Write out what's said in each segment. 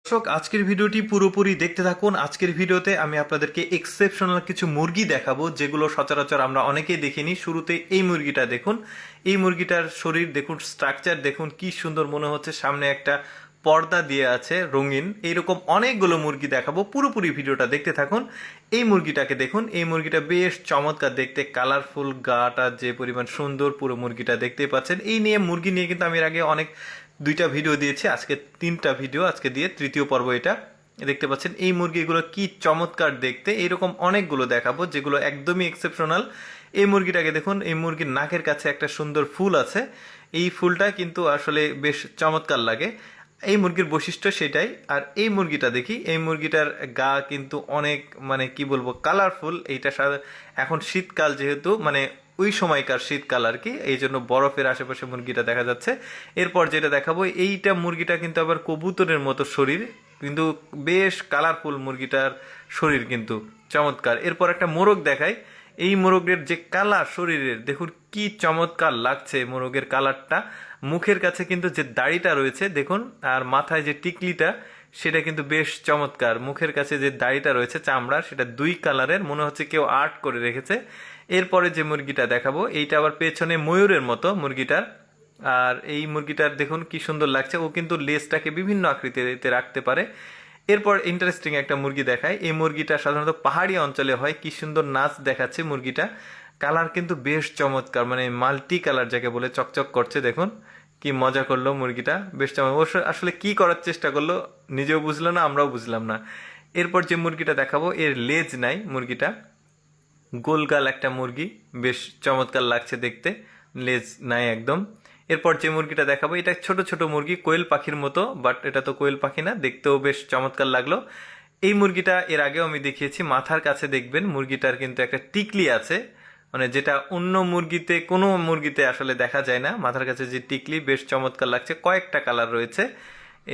দর্শক, আজকের ভিডিওটি পুরোপুরি দেখতে থাকুন। আজকের ভিডিওতে আমি আপনাদেরকে এক্সেপশনাল কিছু মুরগি দেখাবো, যেগুলো সচরাচর আমরা অনেকেই দেখিনি। শুরুতে এই মুরগিটা দেখুন। এই মুরগিটার শরীর দেখুন, স্ট্রাকচার দেখুন, কি সুন্দর মনে হচ্ছে। সামনে একটা পর্দা দিয়ে আছে রঙিন। এইরকম অনেকগুলো মুরগি দেখাবো, পুরোপুরি ভিডিওটা দেখতে থাকুন। এই মুরগিটাকে দেখুন। এই মুরগিটা বেশ চমৎকার দেখতে, কালারফুল, গাটা যে পরিমাণ সুন্দর, পুরো মুরগিটা দেখতেই পাচ্ছেন। এই নিয়ে মুরগি নিয়ে কিন্তু আমি এর আগে অনেক দুইটা ভিডিও দিয়েছি, আজকে তিনটা ভিডিও, আজকে দিয়ে তৃতীয় পর্ব এটা। দেখতে পাচ্ছেন এই মুরগিগুলো কি চমৎকার দেখতে। এইরকম অনেকগুলো দেখাবো যেগুলো একদমই এক্সেপশনাল। এই মুরগিটাকে দেখুন। এই মুরগির নাকের কাছে একটা সুন্দর ফুল আছে। এই ফুলটা কিন্তু আসলে বেশ চমৎকার লাগে। এই মুরগির বৈশিষ্ট্য সেটাই। আর এই মুরগিটা দেখি, এই মুরগিটার গা কিন্তু অনেক, মানে কি বলবো, কালারফুল। এইটা এখন শীতকাল, যেহেতু মানে ওই সময়কার শীতকাল আর কি, এই জন্য বরফের আশেপাশে মুরগিটা দেখা যাচ্ছে। এরপর যেটা দেখাবো, এইটা মুরগিটা কিন্তু আবার কবুতরের মতো শরীর, কিন্তু বেশ কালারফুল মুরগিটার শরীর কিন্তু চমৎকার। এরপর একটা মোরগ দেখাই। এই মোরগের যে কালার শরীরের, দেখুন কি চমৎকার লাগছে মোরগের কালারটা। মুখের কাছে কিন্তু যে দাড়িটা রয়েছে দেখুন, আর মাথায় যে টিকলিটা, সেটা কিন্তু বেশ চমৎকার। মুখের কাছে যে দাড়িটা রয়েছে চামড়া, সেটা দুই কালারের, মনে হচ্ছে কেউ আর্ট করে রেখেছে। এরপরে যে মুরগিটা দেখাবো, এইটা আবার পেছনে ময়ূরের মতো মুরগিটার। আর এই মুরগিটার দেখুন কি সুন্দর লাগছে। ও কিন্তু লেজটাকে বিভিন্ন আকৃতিতে রাখতে পারে। এরপর ইন্টারেস্টিং একটা মুরগি দেখায়। এই মুরগিটা সাধারণত পাহাড়ি অঞ্চলে হয়। কি সুন্দর নাচ দেখাচ্ছে মুরগিটা। কালার কিন্তু বেশ চমৎকার, মানে মাল্টি কালার যাকে বলে, চকচক করছে। দেখুন কি মজা করলো মুরগিটা, বেশ চমৎকার। আসলে কি করার চেষ্টা করলো নিজেও বুঝলো না, আমরাও বুঝলাম না। এরপর যে মুরগিটা দেখাবো, এর লেজ নাই মুরগিটা, গোলগাল একটা মুরগি, বেশ চমৎকার লাগছে দেখতে, লেজ নাই একদম। এরপর যে মুরগিটা দেখাবো, এটা ছোট ছোট মুরগি, কোয়েল পাখির মতো, বাট এটা তো কোয়েল পাখি না, দেখতেও বেশ চমৎকার লাগলো। এই মুরগিটা এর আগেও আমি দেখিয়েছি। মাথার কাছে দেখবেন মুরগিটার কিন্তু একটা টিকলি আছে, মানে যেটা অন্য মুরগিতে, কোনো মুরগিতে আসলে দেখা যায় না। মাথার কাছে যে টিকলি, বেশ চমৎকার লাগছে। কয়েকটা কালার রয়েছে।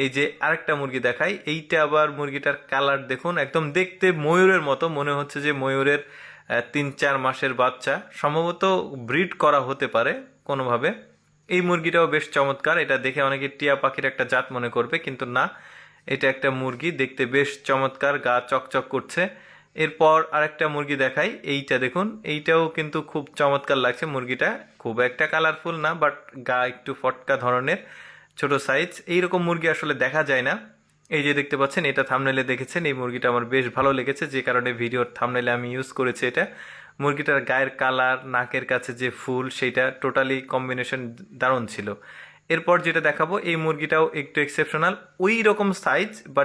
এই যে আরেকটা মুরগি দেখাই, এইটা আবার মুরগিটার কালার দেখুন, একদম দেখতে ময়ূরের মতো, মনে হচ্ছে যে ময়ূরের 3-4 মাসের বাচ্চা, সম্ভবত ব্রিড করা হতে পারে কোনোভাবে। এই মুরগিটাও বেশ চমৎকার। এটা দেখে অনেকে টিয়া পাখির একটা জাত মনে করবে, কিন্তু না, এটা একটা মুরগি, দেখতে বেশ চমৎকার, গা চকচক করছে। এরপর আরেকটা মুরগি দেখাই, এইটা দেখুন। এইটাও কিন্তু খুব চমৎকার লাগছে মুরগিটা। খুব একটা কালারফুল না, বাট গা একটু ফটকা ধরনের, ছোট সাইজ। এইরকম মুরগি আসলে দেখা যায় না। এই যে দেখতে পাচ্ছেন, এটা থাম্বনেলে দেখেছেন। এই মুরগিটা আমার বেশ ভালো লেগেছে, যে কারণে ভিডিওর থাম্বনেলে আমি ইউজ করেছি এটা। মুরগিটার গায়ের কালার, নাকের কাছে যে ফুল, সেইটা টোটালি কম্বিনেশন দারুণ ছিল। এরপর যেটা দেখাবো, এই মুরগিটাও একটু এক্সেপশনাল, ওই রকম সাইজ, বাট